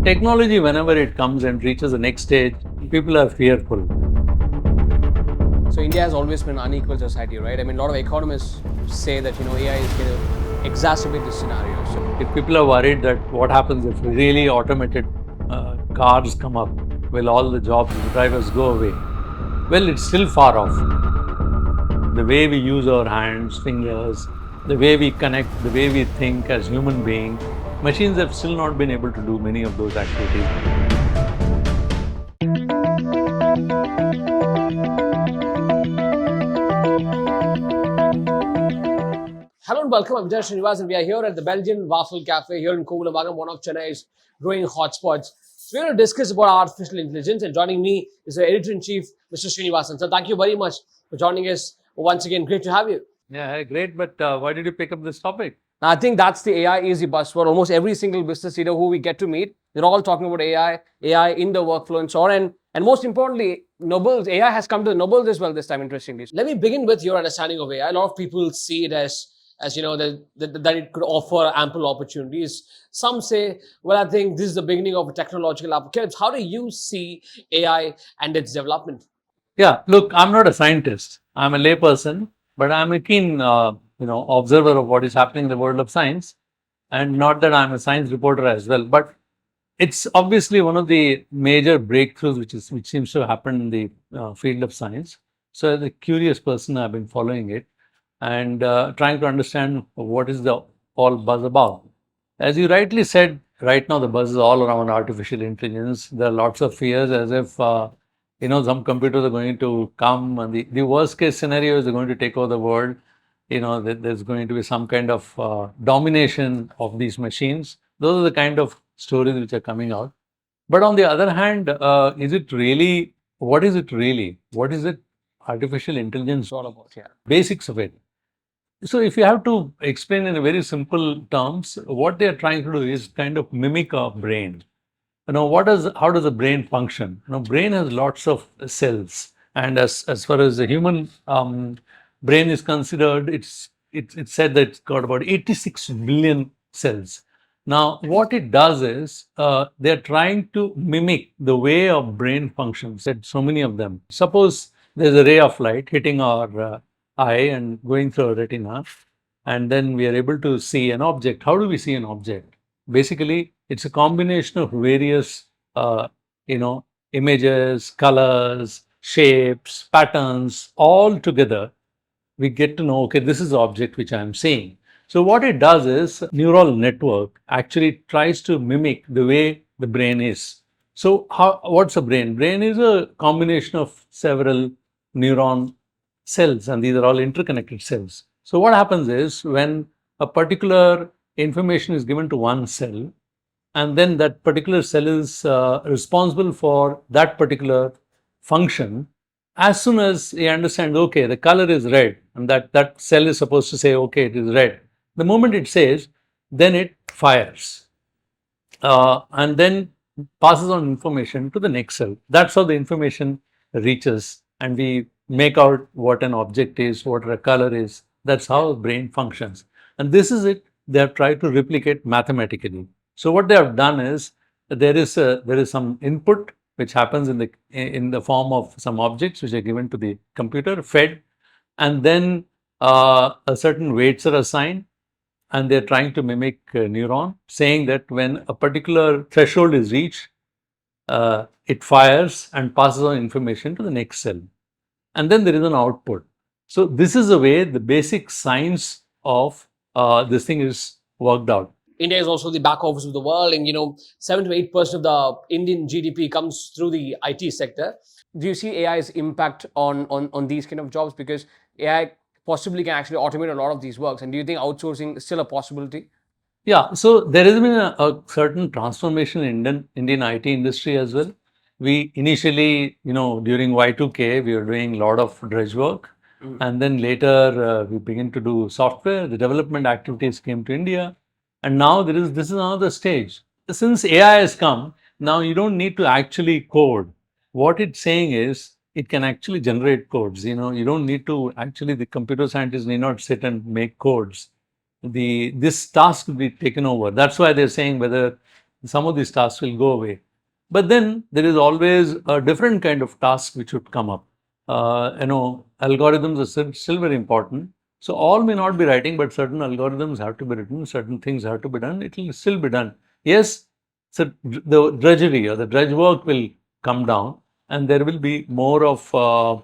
Technology, whenever it comes and reaches the next stage, people are fearful. So India has always been an unequal society, right? I mean, a lot of economists say that AI is going to exacerbate this scenario. So If people are worried that what happens if really automated cars come up, will all the jobs of the drivers go away? Well, it's still far off. The way we use our hands, fingers, the way we connect, the way we think as human beings, machines have still not been able to do many of those activities. hello and welcome. I'm Srinivasan. We are here at the Belgian Waffle Cafe here in Kovalamagam, one of Chennai's growing hotspots. So we're going to discuss about artificial intelligence, and joining me is the editor-in-chief, Mr. Srinivasan. So thank you very much for joining us once again. Great to have you. Yeah, great. But why did you pick up this topic? Now, I think that's the AI easy buzzword. Almost every single business leader who we get to meet, they're all talking about AI in the workflow and so on. And most importantly, Nobels, AI has come to the Nobels as well this time, interestingly. Let me begin with your understanding of AI. A lot of people see it as that it could offer ample opportunities. Some say, well, I think this is the beginning of a technological apocalypse. How do you see AI and its development? Yeah, look, I'm not a scientist. I'm a layperson, but I'm a keen, observer of what is happening in the world of science. And not that I'm a science reporter as well, but it's obviously one of the major breakthroughs which seems to happen in the field of science. So, as a curious person, I've been following it and trying to understand what is the all buzz about. As you rightly said, right now the buzz is all around artificial intelligence. There are lots of fears as if some computers are going to come, and the worst case scenario is they're going to take over the world. There's going to be some kind of domination of these machines. Those are the kind of stories which are coming out. But on the other hand, is it really? What is it really? What is it? Artificial intelligence It's all about, yeah. basics of it. So, if you have to explain in a very simple terms, what they are trying to do is kind of mimic our brain. How does the brain function? Brain has lots of cells, and as far as the human brain is considered, it's said that it's got about 86 billion cells. Now, what it does is they're trying to mimic the way our brain functions. That so many of them. Suppose there's a ray of light hitting our eye and going through our retina, and then we are able to see an object. How do we see an object? Basically, it's a combination of various, uh, you know, images, colors, shapes, patterns, all together. We get to know, okay, this is the object which I'm seeing. So what it does is neural network actually tries to mimic the way the brain is. So what's a brain? Brain is a combination of several neuron cells, and these are all interconnected cells. So what happens is when a particular information is given to one cell, and then that particular cell is responsible for that particular function, as soon as he understands, okay, the color is red, and that cell is supposed to say, okay, it is red. The moment it says, then it fires, and then passes on information to the next cell. That's how the information reaches, and we make out what an object is, what a color is. That's how the brain functions. And this is it they have tried to replicate mathematically. So what they have done is there is some input which happens in the form of some objects which are given to the computer, fed, and then a certain weights are assigned, and they're trying to mimic a neuron, saying that when a particular threshold is reached, it fires and passes on information to the next cell. And then there is an output. So this is the way the basic science of this thing is worked out. India is also the back office of the world, and 7 to 8% of the Indian GDP comes through the IT sector. Do you see AI's impact on these kind of jobs? Because AI possibly can actually automate a lot of these works. And do you think outsourcing is still a possibility? Yeah, so there has been a certain transformation in Indian IT industry as well. We initially, during Y2K, we were doing a lot of dredge work. And then later, we began to do software. The development activities came to India. And now this is another stage. Since AI has come, now you don't need to actually code. What it's saying is it can actually generate codes. You don't need to actually, the computer scientists need not sit and make codes. This task will be taken over. That's why they're saying whether some of these tasks will go away. But then there is always a different kind of task which would come up. Algorithms are still very important. So all may not be writing, but certain algorithms have to be written, certain things have to be done. It will still be done. Yes, so the drudgery or the drudge work will come down, and there will be more of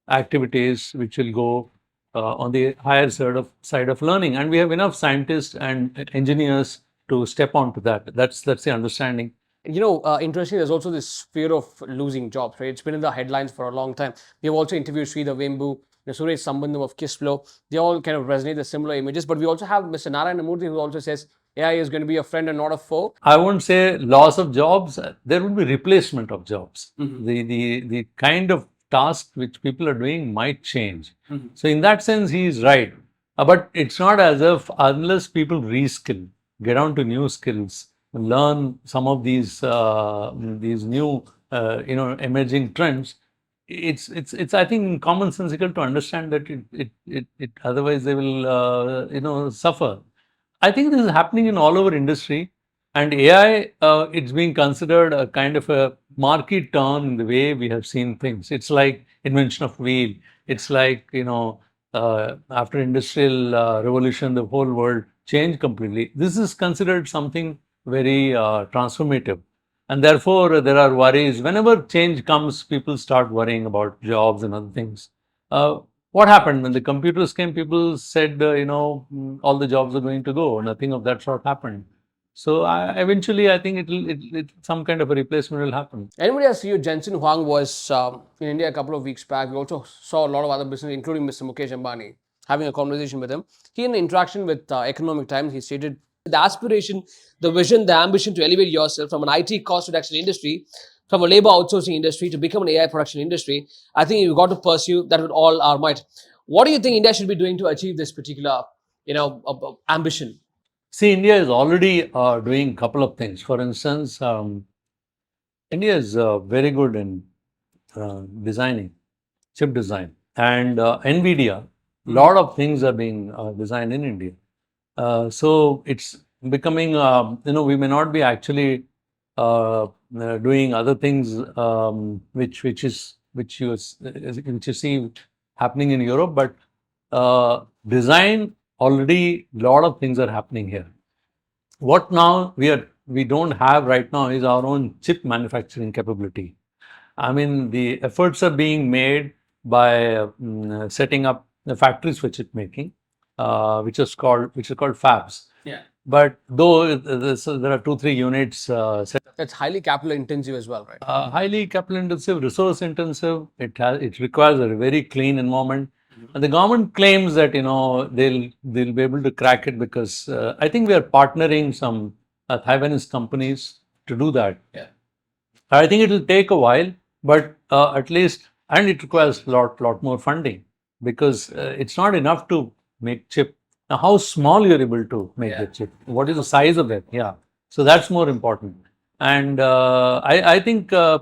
activities which will go on the higher side of learning, and we have enough scientists and engineers to step onto that. That's the understanding. Interesting, there's also this fear of losing jobs, right? It's been in the headlines for a long time. We have also interviewed Sridhar Vembu, Suresh Sambandam of Kissflow. They all kind of resonate the similar images. But we also have Mr. Narayana Murthy, who also says AI is going to be a friend and not a foe. I won't say loss of jobs. There will be replacement of jobs. The kind of task which people are doing might change. So in that sense, he is right. But it's not as if unless people reskill, get on to new skills, learn some of these new emerging trends. It's I think commonsensical to understand that it otherwise they will suffer. I think this is happening in all over industry, and AI, it's being considered a kind of a marquee term in the way we have seen things. It's like invention of wheel. It's like after industrial revolution, the whole world changed completely. This is considered something very transformative, and therefore there are worries. Whenever change comes, people start worrying about jobs and other things. What happened when the computers came? People said, all the jobs are going to go. Nothing of that sort happened. So eventually, I think some kind of a replacement will happen. Anybody else see you? Jensen Huang was in India a couple of weeks back. We also saw a lot of other business, including Mr. Mukesh Ambani, having a conversation with him. He, in interaction with Economic Times, he stated the aspiration, the vision, the ambition to elevate yourself from an IT cost reduction industry, from a labor outsourcing industry to become an AI production industry. I think you've got to pursue that with all our might. What do you think India should be doing to achieve this particular, ambition? See, India is already doing a couple of things. For instance, India is very good in designing, chip design, and NVIDIA. Lot of things are being designed in India. So it's becoming, we may not be actually doing other things which you see happening in Europe, but design already a lot of things are happening here. What now we don't have right now is our own chip manufacturing capability. I mean, the efforts are being made by setting up the factories for chip making, which are called fabs. Yeah. But though there are 2-3 units set up, That's highly capital intensive as well, right? highly capital intensive, resource intensive. It requires a very clean environment, and the government claims that they'll be able to crack it because I think we are partnering some Taiwanese companies to do that. Yeah. I think it will take a while, but at least, and it requires lot more funding because it's not enough to make chip. Now, how small you're able to make the chip? What is the size of it? Yeah, so that's more important. And I think the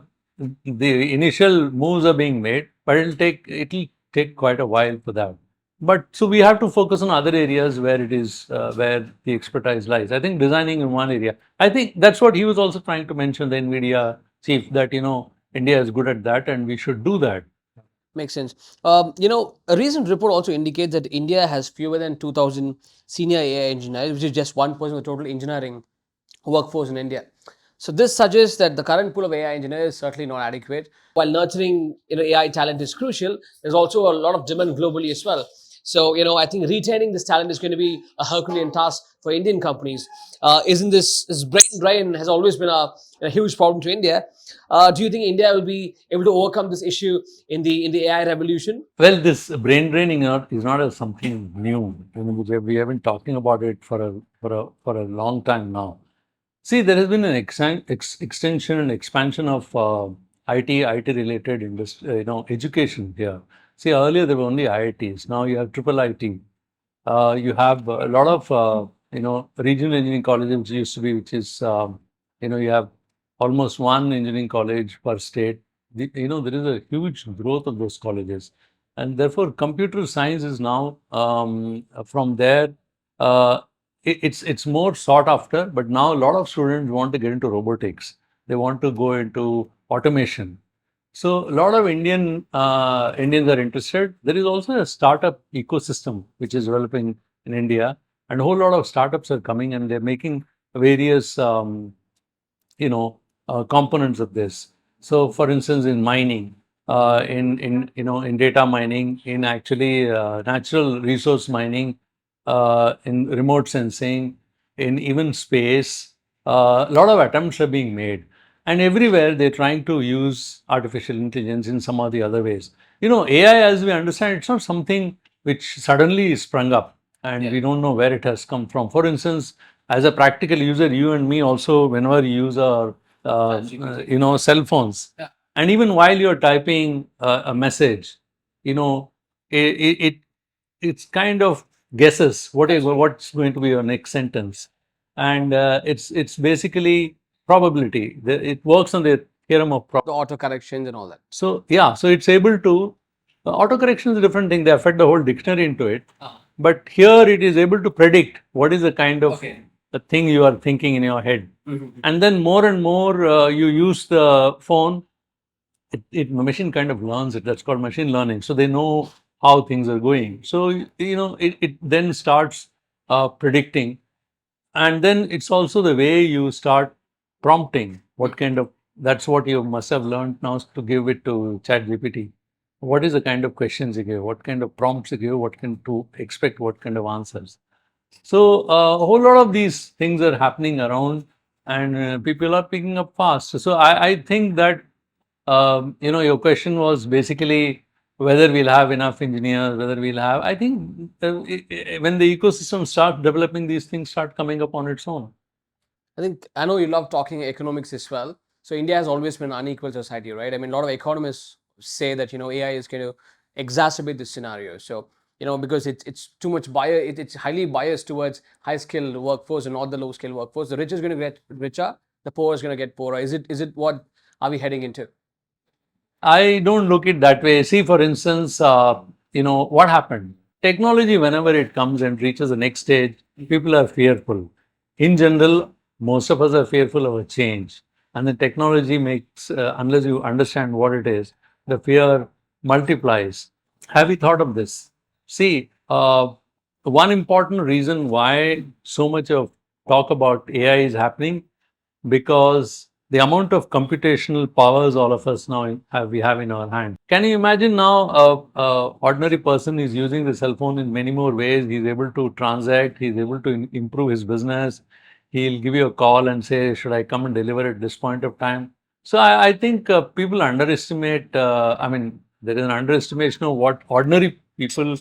initial moves are being made, but it'll take quite a while for that. But so we have to focus on other areas where it is where the expertise lies. I think designing in one area. I think that's what he was also trying to mention, the NVIDIA chief, that India is good at that and we should do that. Makes sense. A recent report also indicates that India has fewer than 2,000 senior AI engineers, which is just 1% of the total engineering workforce in India. So this suggests that the current pool of AI engineers is certainly not adequate. While nurturing AI talent is crucial, there's also a lot of demand globally as well. So I think retaining this talent is going to be a Herculean task for Indian companies. Isn't this brain drain has always been a huge problem to India? Do you think India will be able to overcome this issue in the AI revolution? Well, this brain draining is not something new. We have been talking about it for a long time now. See, there has been an extension and expansion of IT related industry, education here. See, earlier there were only IITs. Now you have triple IT. You have a lot of regional engineering colleges, which used to be, which is you have almost one engineering college per state. There is a huge growth of those colleges, and therefore computer science is now from there. it's more sought after, but now a lot of students want to get into robotics. They want to go into automation. So a lot of Indians are interested. There is also a startup ecosystem which is developing in India, and a whole lot of startups are coming and they're making various you know components of this. So, for instance, in mining, in in data mining, in actually natural resource mining, in remote sensing, in even space, a lot of attempts are being made, and everywhere they're trying to use artificial intelligence in some or the other ways. AI, as we understand, it's not something which suddenly sprung up, and we don't know where it has come from. For instance, as a practical user, you and me also, whenever we use our cell phones, and even while you're typing a message, you know it it's kind of guesses what's going to be your next sentence, and it's basically probability. It works on the theorem of The auto corrections and all that. so yeah, so it's able to autocorrection is a different thing. They affect the whole dictionary into it. But here it is able to predict what is the kind of the thing you are thinking in your head. And then more and more you use the phone, machine kind of learns it. That's called machine learning. So they know how things are going. So it then starts predicting, and then it's also the way you start prompting. What kind of That's what you must have learned now to give it to ChatGPT. What is the kind of questions you give? What kind of prompts you give? What can to expect? What kind of answers? So a whole lot of these things are happening around, and people are picking up fast. So I think that your question was basically whether we'll have enough engineers, whether we'll have. I think when the ecosystem starts developing, these things start coming up on its own. I know you love talking economics as well. So India has always been an unequal society, right? I mean, a lot of economists say that AI is going to exacerbate this scenario. So because it's too much it's highly biased towards high skilled workforce and not the low skilled workforce. The rich is going to get richer, the poor is going to get poorer. Is it what are we heading into? I don't look it that way. See, for instance, what happened? Technology, whenever it comes and reaches the next stage, people are fearful. In general, most of us are fearful of a change. And the technology makes, unless you understand what it is, the fear multiplies. Have you thought of this? See, one important reason why so much of talk about AI is happening, because the amount of computational powers all of us now we have in our hand. Can you imagine now a ordinary person is using the cell phone in many more ways. He's able to transact, he's able to improve his business. He'll give you a call and say, should I come and deliver at this point of time? So I think people underestimate, there is an underestimation of what ordinary people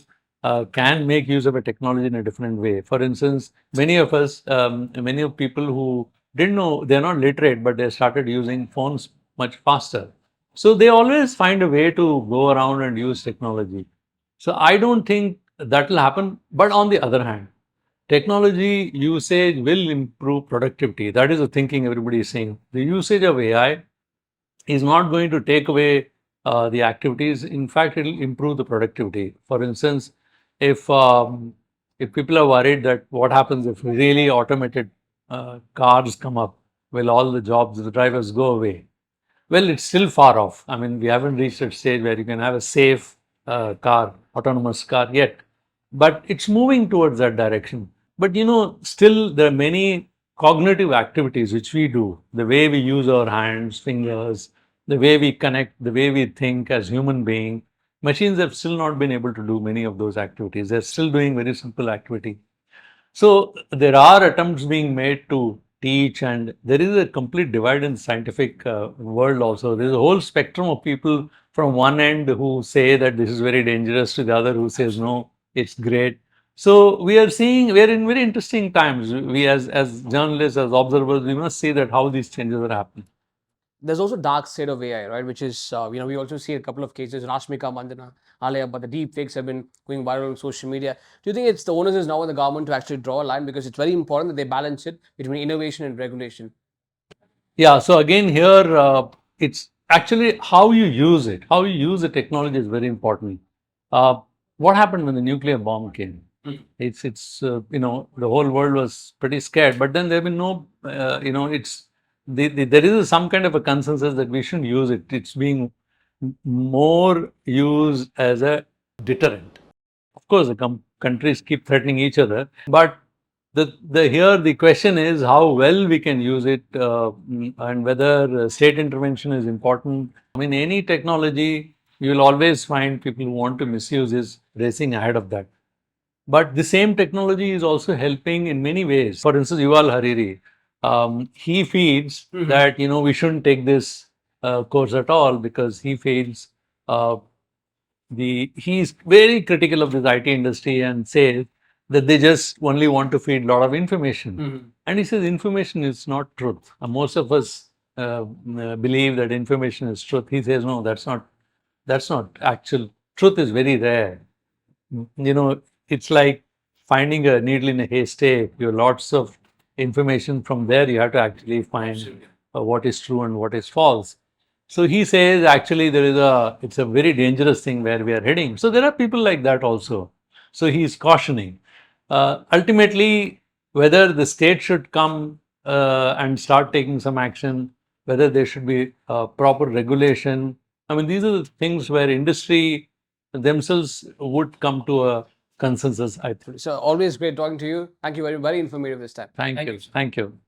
can make use of a technology in a different way. For instance, many of us, many of people who didn't know, they're not literate, but they started using phones much faster. So they always find a way to go around and use technology. So I don't think that will happen. But on the other hand, technology usage will improve productivity. That is the thinking everybody is saying. The usage of AI is not going to take away the activities. In fact, it will improve the productivity. For instance, if um, if people are worried that what happens if really automated cars come up, will all the jobs, the drivers go away? Well, it's still far off. I mean, we haven't reached that stage where you can have a safe autonomous car yet, but it's moving towards that direction. But still there are many cognitive activities which we do, the way we use our hands, fingers, the way we connect, the way we think as human being. Machines have still not been able to do many of those activities. They're still doing very simple activity. So there are attempts being made to teach, and there is a complete divide in scientific world also. There's a whole spectrum of people from one end who say that this is very dangerous, to the other who says no, it's great. So we're in very interesting times. We as journalists, as observers, we must see that how these changes are happening. There's also dark side of AI, right? Which is, we also see a couple of cases, Rashmika Mandana, Alia, but the deep fakes have been going viral on social media. Do you think it's the onus is now on the government to actually draw a line, because it's very important that they balance it between innovation and regulation? Yeah, so again here, it's actually how you use it. How you use the technology is very important. Uh, what happened when the nuclear bomb came? It's you know, the whole world was pretty scared, but then there have been no you know, it's there is some kind of a consensus that we shouldn't use it. It's being more used as a deterrent. Of course, the countries keep threatening each other, but the question is how well we can use it, and whether state intervention is important. I mean, any technology, you will always find people who want to misuse is racing ahead of that. But the same technology is also helping in many ways. For instance, Yuval Hariri, he feels that, you know, we shouldn't take this course at all because he feels uh, he's very critical of this IT industry and says that they just only want to feed a lot of information. And he says information is not truth. Most of us believe that information is truth. He says no, that's not actual. Truth is very rare. You know, it's like finding a needle in a haystack. You have lots of information. From there you have to actually find what is true and what is false. So he says actually it's a very dangerous thing where we are heading. So there are people like that also. So he is cautioning. Ultimately, whether the state should come and start taking some action, whether there should be proper regulation. I mean, these are the things where industry themselves would come to a consensus, I think. So always great talking to you. Thank you very, very informative this time. Thank you. Thank you.